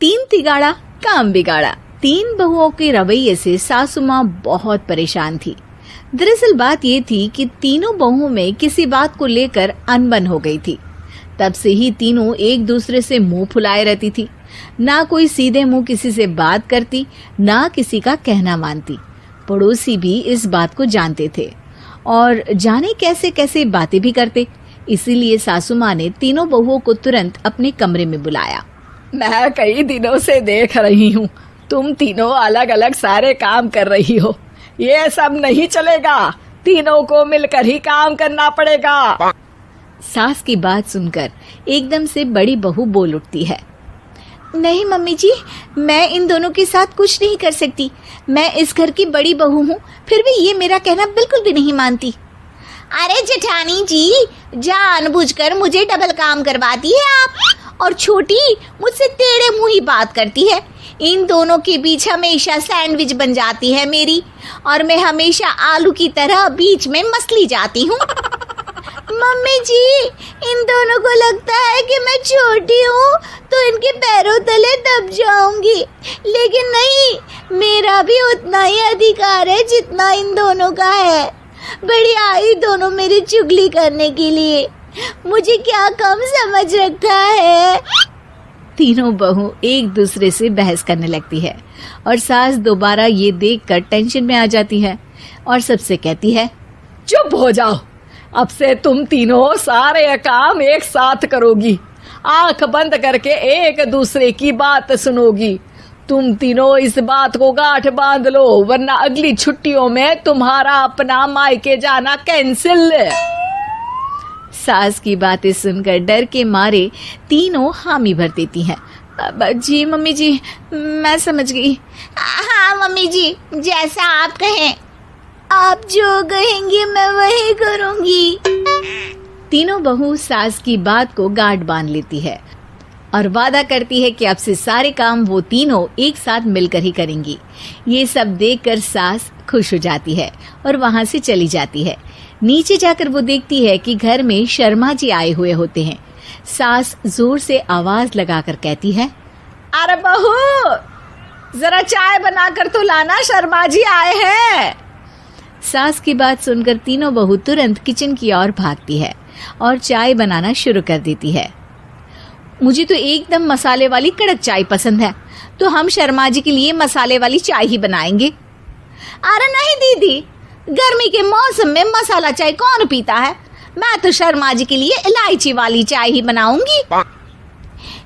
तीन तिगाड़ा काम बिगाड़ा। तीन बहुओं के रवैये से सासू माँ बहुत परेशान थी। दरअसल बात ये थी कि तीनों बहुओं में किसी बात को लेकर अनबन हो गई थी। तब से ही तीनों एक दूसरे से मुंह फुलाए रहती थी। ना कोई सीधे मुंह किसी से बात करती, ना किसी का कहना मानती। पड़ोसी भी इस बात को जानते थे और जाने कैसे कैसे बातें भी करते। इसीलिए सासू माँ ने तीनों बहुओं को तुरंत अपने कमरे में बुलाया। मैं कई दिनों से देख रही हूँ, तुम तीनों अलग अलग सारे काम कर रही हो। ये सब नहीं चलेगा, तीनों को मिलकर ही काम करना पड़ेगा। सास की बात सुनकर एकदम से बड़ी बहू बोल उठती है। नहीं मम्मी जी, मैं इन दोनों के साथ कुछ नहीं कर सकती। मैं इस घर की बड़ी बहू हूँ, फिर भी ये मेरा कहना बिल्कुल भी नहीं मानती। अरे जेठानी जी, जानबूझकर मुझे डबल काम करवाती है आप, और छोटी मुझसे टेढ़े मुंह ही बात करती है। इन दोनों के बीच हमेशा सैंडविच बन जाती है मेरी, और मैं हमेशा आलू की तरह बीच में मसली जाती हूँ। मम्मी जी, इन दोनों को लगता है कि मैं छोटी हूँ तो इनके पैरों तले दब जाऊंगी, लेकिन नहीं, मेरा भी उतना ही अधिकार है जितना इन दोनों का है। बड़ी आई दोनों मेरी चुगली करने के लिए, मुझे क्या कम समझ रखा है। तीनों बहू एक दूसरे से बहस करने लगती है और सास दोबारा ये देखकर टेंशन में आ जाती है और सबसे कहती है, चुप हो जाओ, अब से तुम तीनों सारे काम एक साथ करोगी, आंख बंद करके एक दूसरे की बात सुनोगी। तुम तीनों इस बात को गांठ बांध लो, वरना अगली छुट्टियों में तुम्हारा अपना मायके जाना कैंसिल। सास की बातें सुनकर डर के मारे तीनों हामी भर देती हैं। जी मम्मी जी, मैं समझ गई। हाँ मम्मी जी, जैसा आप कहें, आप जो कहेंगी मैं वही करूंगी। तीनों बहू सास की बात को गांठ बांध लेती है और वादा करती है कि अब से सारे काम वो तीनों एक साथ मिलकर ही करेंगी। ये सब देखकर सास खुश हो जाती है और वहां से चली जाती है। नीचे जाकर वो देखती है कि घर में शर्मा जी आए हुए होते हैं। सास जोर से आवाज लगाकर कहती है, अरे बहू, जरा चाय बनाकर तो लाना, शर्मा जी आए हैं। सास की बात सुनकर तीनों बहू तुरंत किचन की ओर भागती है और चाय बनाना शुरू कर देती है। मुझे तो एकदम मसाले वाली कड़क चाय पसंद है, तो हम शर्मा जी के लिए मसाले वाली चाय ही बनाएंगे। अरे नहीं दीदी, गर्मी के मौसम में मसाला चाय कौन पीता है? मैं तो शर्मा जी के लिए इलायची वाली चाय ही बनाऊंगी।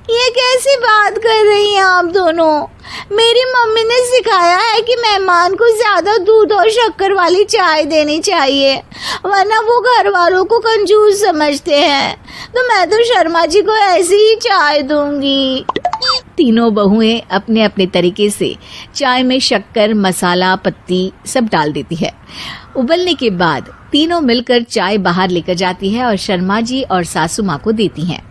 ये कैसी बात कर रही हैं आप दोनों? मेरी मम्मी ने सिखाया है कि मेहमान को ज्यादा दूध और शक्कर वाली चाय देनी चाहिए, वरना वो घर वालों को कंजूस समझते हैं। तो मैं तो शर्मा जी को ऐसी ही चाय दूंगी। तीनों बहुएं अपने अपने तरीके से चाय में शक्कर, मसाला, पत्ती सब डाल देती है। उबलने के बाद तीनों मिलकर चाय बाहर लेकर जाती है और शर्मा जी और सासू माँ को देती हैं।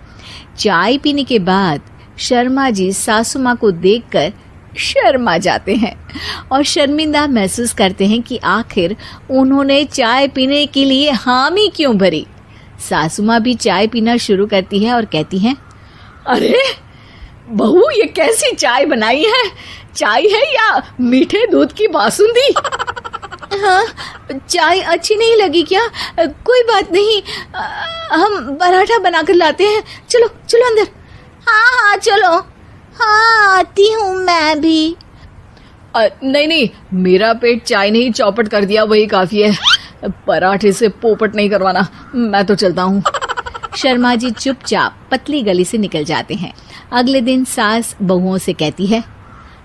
चाय पीने के बाद शर्मा जी सासू माँ को देखकर शर्मा जाते हैं और शर्मिंदा महसूस करते हैं कि आखिर उन्होंने चाय पीने के लिए हामी क्यों भरी। सासू माँ भी चाय पीना शुरू करती है और कहती हैं, अरे बहू, ये कैसी चाय बनाई है? चाय है या मीठे दूध की बासुंदी? हाँ, चाय अच्छी नहीं लगी क्या? कोई बात नहीं, हम पराठा बनाकर लाते हैं। चलो चलो अंदर। हाँ चलो। हाँ, आती हूँ मैं भी। नहीं, मेरा पेट चाय ने ही चौपट कर दिया, वही काफी है। पराठे से पोपट नहीं करवाना, मैं तो चलता हूँ। शर्मा जी चुपचाप पतली गली से निकल जाते हैं। अगले दिन सास बहुओं से कहती है,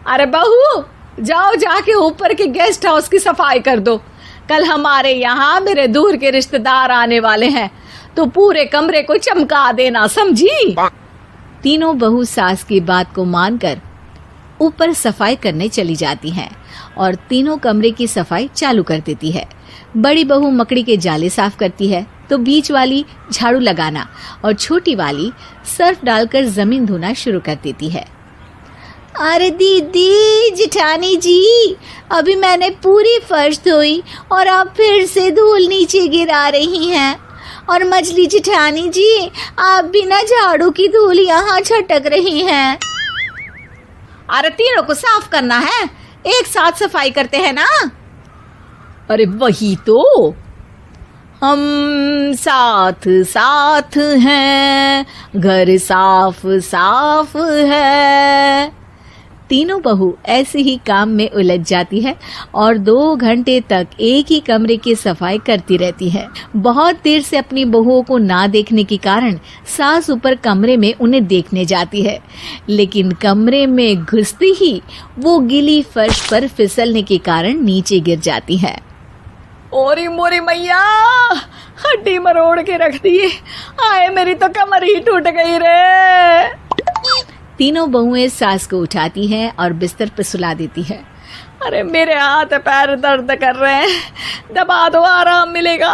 अरे बहू, जाओ जाके ऊपर के गेस्ट हाउस की सफाई कर दो। कल हमारे यहाँ मेरे दूर के रिश्तेदार आने वाले हैं, तो पूरे कमरे को चमका देना, समझी? तीनों बहू सास की बात को मानकर ऊपर सफाई करने चली जाती हैं और तीनों कमरे की सफाई चालू कर देती है। बड़ी बहू मकड़ी के जाले साफ करती है, तो बीच वाली झाड़ू लगाना और छोटी वाली सर्फ डालकर जमीन धोना शुरू कर देती है। अरे दीदी, जेठानी जी, अभी मैंने पूरी फर्श धोई और आप फिर से धूल नीचे गिरा रही हैं। और मछली जेठानी जी, आप बिना झाड़ू की धूल यहाँ छटक रही हैं। अरे तीनों को साफ करना है, एक साथ सफाई करते हैं ना। अरे वही तो, हम साथ साथ हैं, घर साफ साफ है। तीनों बहू ऐसे ही काम में उलझ जाती है और 2 घंटे तक एक ही कमरे की सफाई करती रहती है। बहुत देर से अपनी बहुओं को ना देखने के कारण सास ऊपर कमरे में उन्हें देखने जाती है, लेकिन कमरे में घुसती ही वो गीली फर्श पर फिसलने के कारण नीचे गिर जाती है। ओरी मोरी मैया, हड्डी मरोड़ के रख दी। आए मेरी तो कमर ही टूट गई रे। तीनों बहुएं सास को उठाती हैं और बिस्तर पर सुला देती है। अरे मेरे हाथ पैर दर्द कर रहे हैं, दबा दो, आराम मिलेगा।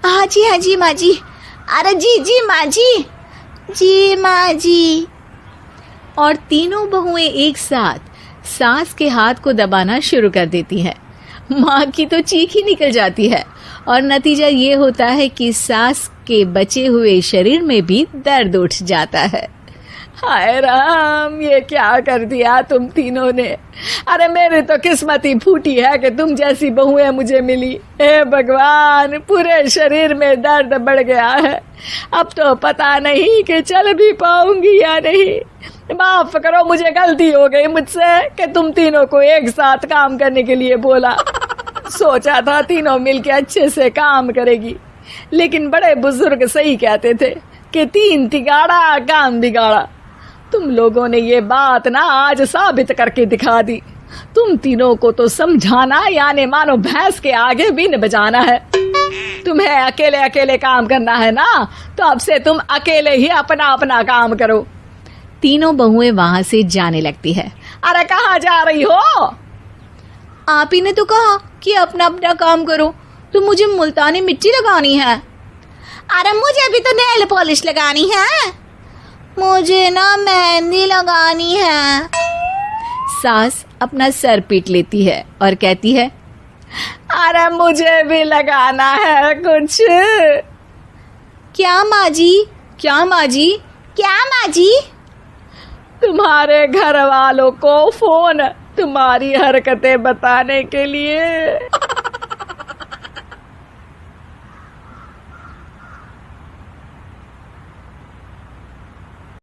हाँ जी माँ जी। अरे जी माँ जी माँ जी। और तीनों बहुएं एक साथ सास के हाथ को दबाना शुरू कर देती हैं। माँ की तो चीख ही निकल जाती है और नतीजा ये होता है कि सास के बचे हुए शरीर में भी दर्द उठ जाता है। हाय राम, ये क्या कर दिया तुम तीनों ने। अरे मेरी तो किस्मत ही फूटी है कि तुम जैसी बहुएं मुझे मिली। हे भगवान, पूरे शरीर में दर्द बढ़ गया है। अब तो पता नहीं कि चल भी पाऊंगी या नहीं। माफ करो, मुझे गलती हो गई मुझसे कि तुम तीनों को एक साथ काम करने के लिए बोला। सोचा था तीनों मिलके अच्छे से काम करेगी, लेकिन बड़े बुजुर्ग सही कहते थे कि 3 तिगाड़ा काम बिगाड़ा। तुम लोगों ने ये बात ना आज साबित करके दिखा दी। तुम तीनों को तो समझाना यानी मानो भैंस के आगे बीन बजाना है। तुम्हें अकेले अकेले काम करना है ना, तो अब से तुम अकेले ही अपना अपना काम करो। तीनों बहुएं वहां से जाने लगती है। अरे कहाँ जा रही हो? आप ही ने तो कहा कि अपना अपना काम तो मुझे मुल्तानी मिट्टी लगानी है। अरे मुझे भी तो नेल पॉलिश लगानी है, मुझे ना मेहंदी लगानी है। सास अपना सर पीट लेती है और कहती है, अरे मुझे भी लगाना है कुछ। क्या माँ जी? क्या माँ जी? क्या माँ जी? तुम्हारे घर वालों को फोन तुम्हारी हरकतें बताने के लिए।